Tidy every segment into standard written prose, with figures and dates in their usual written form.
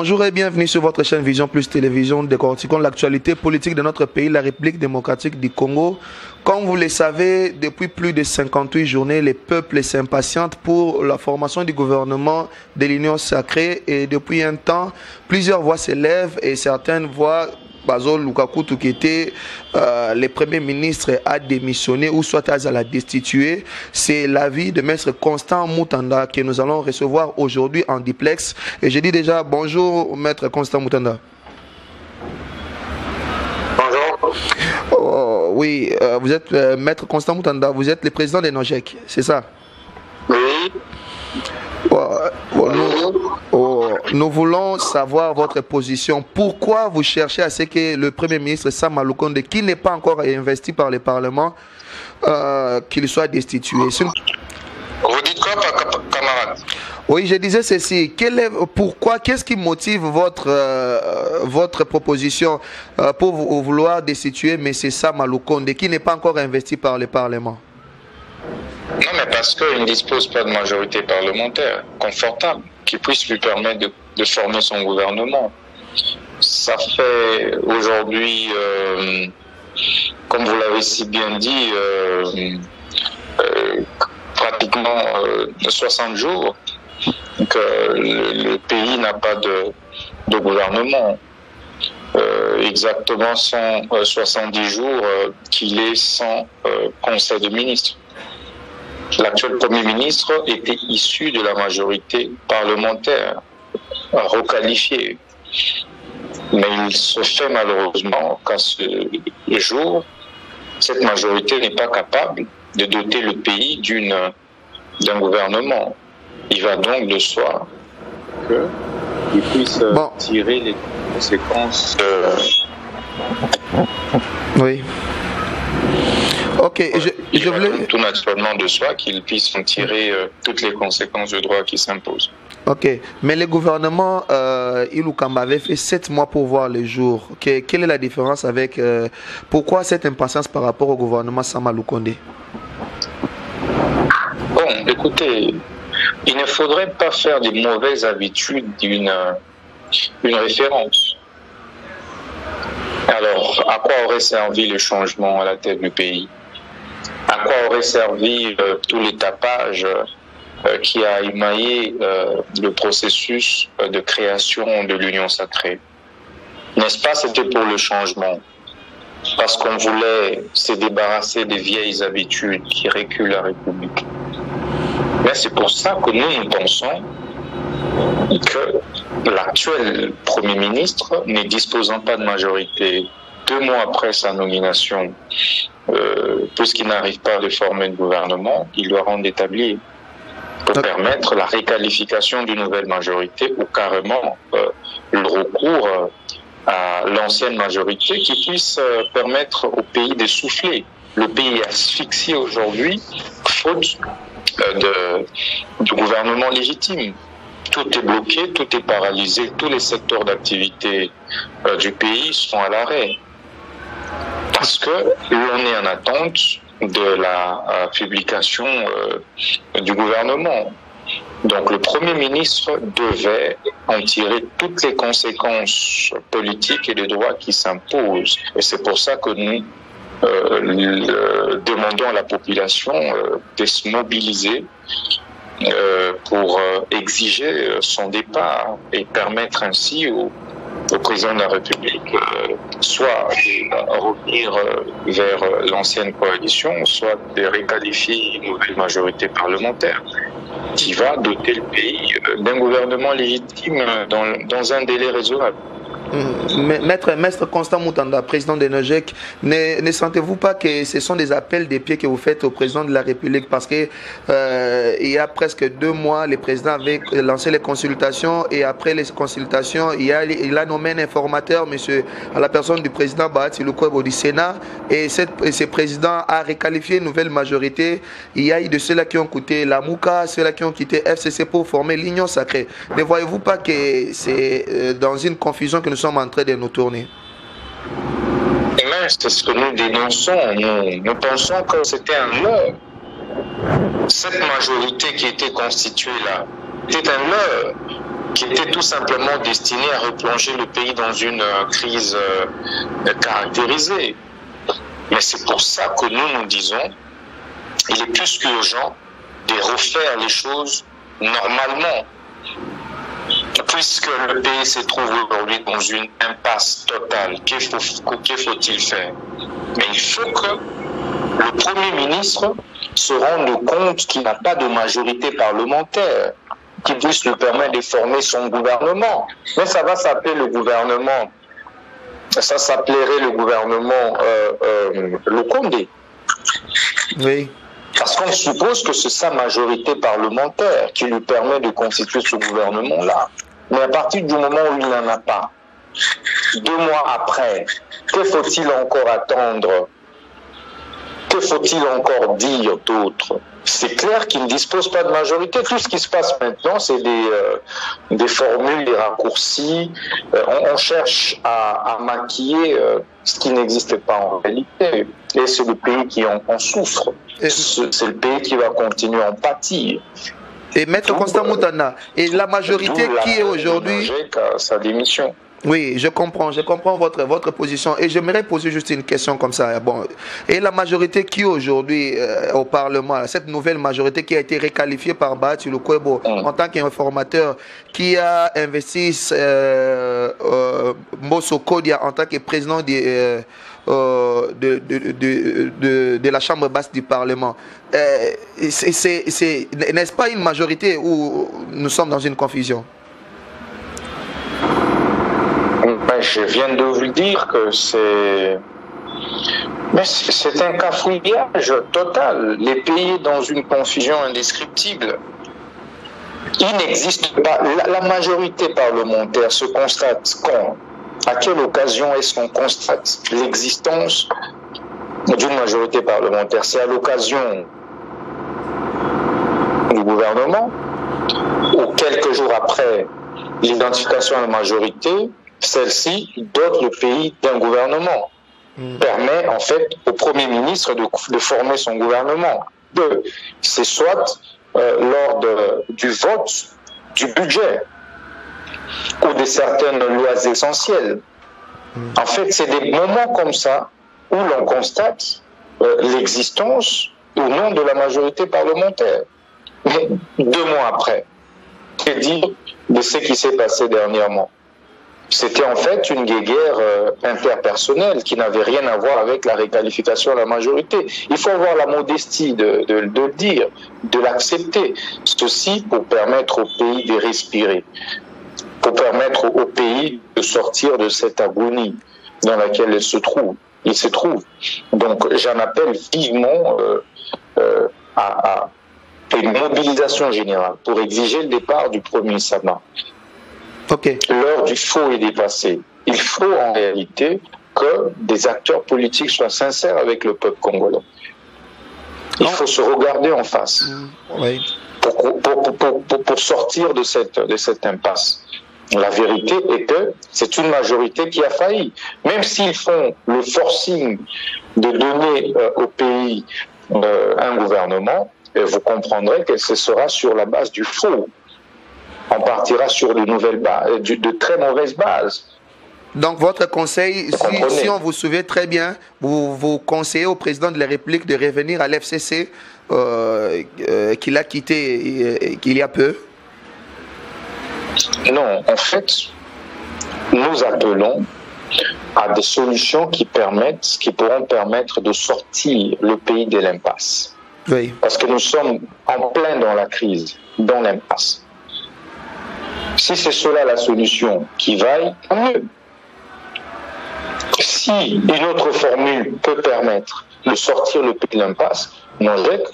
Bonjour et bienvenue sur votre chaîne Vision Plus Télévision, décortiquons l'actualité politique de notre pays, la République démocratique du Congo. Comme vous le savez, depuis plus de 58 journées, les peuples s'impatientent pour la formation du gouvernement de l'Union sacrée et depuis un temps, plusieurs voix s'élèvent et certaines voix... Bazo Lukaku Tukete, le Premier ministre a démissionné ou soit à la destituer. C'est l'avis de Maître Constant Moutanda que nous allons recevoir aujourd'hui en duplex. Et je dis déjà bonjour Maître Constant Moutanda. Bonjour. Oh, oui, vous êtes Maître Constant Moutanda, vous êtes le président de Nojek, c'est ça? Oui. Nous voulons savoir votre position. Pourquoi vous cherchez à ce que le Premier ministre Sama Lukonde, qui n'est pas encore investi par le Parlement, qu'il soit destitué? Vous dites quoi, camarade? Oui, je disais ceci. Pourquoi, qu'est-ce qui motive votre proposition pour vouloir destituer M. Sama Lukonde, qui n'est pas encore investi par le Parlement? Non, mais parce qu'il ne dispose pas de majorité parlementaire confortable qui puisse lui permettre de former son gouvernement. Ça fait aujourd'hui, comme vous l'avez si bien dit, pratiquement 60 jours que le pays n'a pas de gouvernement. Exactement 170 jours qu'il est sans conseil de ministres. L'actuel Premier ministre était issu de la majorité parlementaire, requalifiée. Mais il se fait malheureusement qu'à ce jour, cette majorité n'est pas capable de doter le pays d'un gouvernement. Il va donc de soi qu'il puisse tirer les conséquences. Oui. Ok, je voulais... Tout naturellement de soi qu'il puisse en tirer toutes les conséquences du droit qui s'imposent. Ok, mais le gouvernement Ilukamba avait fait 7 mois pour voir le jour. Quelle est la différence avec... pourquoi cette impatience par rapport au gouvernement Sama Lukonde? Bon, écoutez, il ne faudrait pas faire des mauvaises habitudes d'une référence. Alors, à quoi aurait servi le changement à la tête du pays? À quoi aurait servi tout les tapages qui a émaillé le processus de création de l'Union sacrée? N'est-ce pas, c'était pour le changement, parce qu'on voulait se débarrasser des vieilles habitudes qui reculent la République. Mais c'est pour ça que nous pensons que l'actuel Premier ministre, ne disposant pas de majorité 2 mois après sa nomination, puisqu'il n'arrive pas à former le gouvernement, il doit rendre établi pour permettre la réqualification d'une nouvelle majorité ou carrément le recours à l'ancienne majorité qui puisse permettre au pays de souffler. Le pays est asphyxié aujourd'hui faute de gouvernement légitime. Tout est bloqué, tout est paralysé, tous les secteurs d'activité du pays sont à l'arrêt. Parce que l'on est en attente de la publication du gouvernement. Donc le Premier ministre devait en tirer toutes les conséquences politiques et de droits qui s'imposent. Et c'est pour ça que nous demandons à la population de se mobiliser pour exiger son départ et permettre ainsi au président de la République soit de revenir vers l'ancienne coalition, soit de réqualifier une nouvelle majorité parlementaire qui va doter le pays d'un gouvernement légitime dans un délai raisonnable. Maître Constant Moutanda, président de Nojek, ne sentez-vous pas que ce sont des appels des pieds que vous faites au président de la République? Parce que il y a presque 2 mois, le président avait lancé les consultations et après les consultations, il a nommé un informateur, à la personne du président Bahati Lukwebo du Sénat, et ce président a réqualifié une nouvelle majorité. Il y a eu de ceux-là qui ont quitté la Mouka, ceux-là qui ont quitté FCC pour former l'Union sacrée. Ne voyez-vous pas que c'est dans une confusion que nous sommes en train de nous tourner? Mais c'est ce que nous dénonçons. Nous pensons que c'était un leurre. Cette majorité qui était constituée là, c'était un leurre. qui était tout simplement destiné à replonger le pays dans une crise caractérisée. Mais c'est pour ça que nous disons, il est plus qu'urgent de refaire les choses normalement, puisque le pays se trouve aujourd'hui dans une impasse totale. Que faut-il faire? Mais il faut que le Premier ministre se rende compte qu'il n'a pas de majorité parlementaire qui puisse lui permettre de former son gouvernement. Mais ça va s'appeler le gouvernement, ça s'appellerait le gouvernement le Condé. Oui. Parce qu'on suppose que c'est sa majorité parlementaire qui lui permet de constituer ce gouvernement-là. Mais à partir du moment où il n'en a pas, 2 mois après, que faut-il encore attendre? Que faut-il encore dire d'autre? C'est clair qu'il ne dispose pas de majorité. Tout ce qui se passe maintenant, c'est des formules, des raccourcis. On cherche à maquiller ce qui n'existe pas en réalité. Et c'est le pays qui en souffre. C'est le pays qui va continuer à en pâtir. Et Maître Constant Moutanda, et la majorité qui est aujourd'hui... Sa démission. Oui, je comprends votre position et j'aimerais poser juste une question comme ça. Bon, et la majorité qui aujourd'hui au Parlement, cette nouvelle majorité qui a été requalifiée par Bahati Lukwebo en tant qu'informateur, qui a investi Mbosso Kodia en tant que président de la Chambre basse du Parlement. N'est-ce pas une majorité où nous sommes dans une confusion? Je viens de vous dire que c'est un cafouillage total. Les pays dans une confusion indescriptible. Il n'existe pas. La majorité parlementaire se constate quand? À quelle occasion est-ce qu'on constate l'existence d'une majorité parlementaire? C'est à l'occasion du gouvernement ou quelques jours après l'identification de la majorité. Celle-ci dote le pays d'un gouvernement, permet en fait au Premier ministre de former son gouvernement. C'est soit lors du vote du budget ou de certaines lois essentielles. En fait, c'est des moments comme ça où l'on constate l'existence ou non de la majorité parlementaire. Mais 2 mois après, que dire de ce qui s'est passé dernièrement? C'était en fait une guéguerre interpersonnelle qui n'avait rien à voir avec la requalification de la majorité. Il faut avoir la modestie de le dire, de l'accepter. Ceci pour permettre au pays de respirer, pour permettre au pays de sortir de cette agonie dans laquelle il se trouve. Donc j'en appelle vivement à une mobilisation générale pour exiger le départ du Premier Sama. Okay. L'heure du faux est dépassée. Il faut en réalité que des acteurs politiques soient sincères avec le peuple congolais. Il faut se regarder en face pour sortir de cette impasse. La vérité est que c'est une majorité qui a failli. Même s'ils font le forcing de donner au pays un gouvernement, vous comprendrez que ce sera sur la base du faux. On partira sur de très mauvaises bases. Donc votre conseil, si on vous souvient très bien, vous conseillez au président de la République de revenir à l'FCC qu'il a quitté il y a peu? Non, en fait, nous appelons à des solutions qui pourront permettre de sortir le pays de l'impasse. Oui. Parce que nous sommes en plein dans la crise, dans l'impasse. Si c'est cela la solution qui vaille, tant mieux. Si une autre formule peut permettre de sortir le pays de l'impasse, Nojek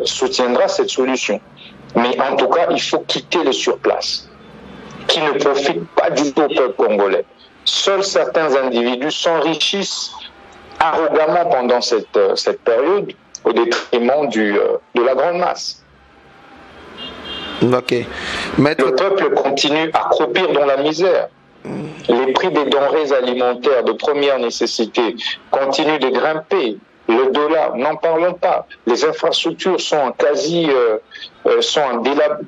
soutiendra cette solution. Mais en tout cas, il faut quitter le surplace, qui ne profite pas du tout au peuple congolais. Seuls certains individus s'enrichissent arrogamment pendant cette période au détriment de la grande masse. Okay. Le peuple continue à croupir dans la misère. Les prix des denrées alimentaires de première nécessité continuent de grimper Le dollar, n'en parlons pas. Les infrastructures sont en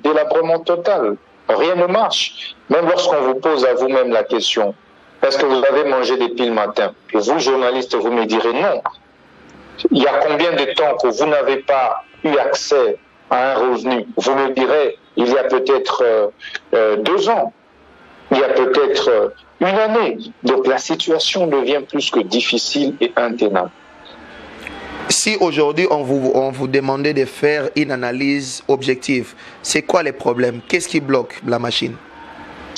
délabrement total. Rien ne marche. Même lorsqu'on vous pose à vous-même la question, est-ce que vous avez mangé des piles le matin? Vous, journaliste, vous me direz non. Il y a combien de temps que vous n'avez pas eu accès à un revenu? Vous me direz, il y a peut-être 2 ans, il y a peut-être 1 année. Donc la situation devient plus que difficile et intenable. Si aujourd'hui on vous demandait de faire une analyse objective, c'est quoi les problèmes? Qu'est-ce qui bloque la machine?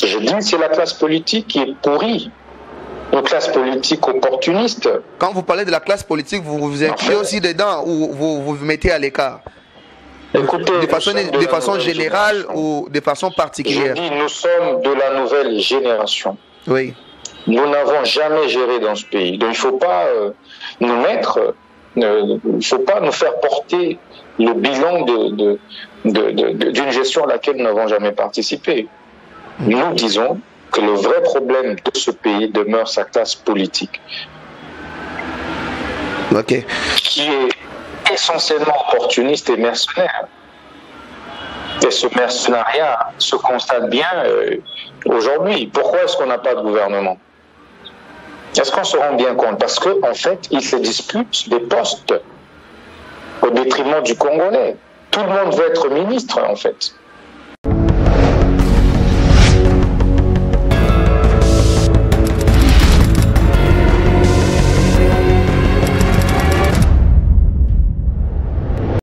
Je dis que c'est la classe politique qui est pourrie. Une classe politique opportuniste. Quand vous parlez de la classe politique, vous vous incluez aussi dedans ou vous mettez à l'écart? Écoutez, de façon générale ou de façon particulière? Je dis, nous sommes de la nouvelle génération. Oui. Nous n'avons jamais géré dans ce pays. Donc il ne faut pas nous mettre, il ne faut pas nous faire porter le bilan d'une gestion à laquelle nous n'avons jamais participé. Nous disons que le vrai problème de ce pays demeure sa classe politique. Ok. Qui est essentiellement opportuniste et mercenaire. Et ce mercenariat se constate bien aujourd'hui. Pourquoi est-ce qu'on n'a pas de gouvernement? Est-ce qu'on se rend bien compte? Parce qu'en fait, ils se disputent des postes au détriment du Congolais. Tout le monde veut être ministre, en fait.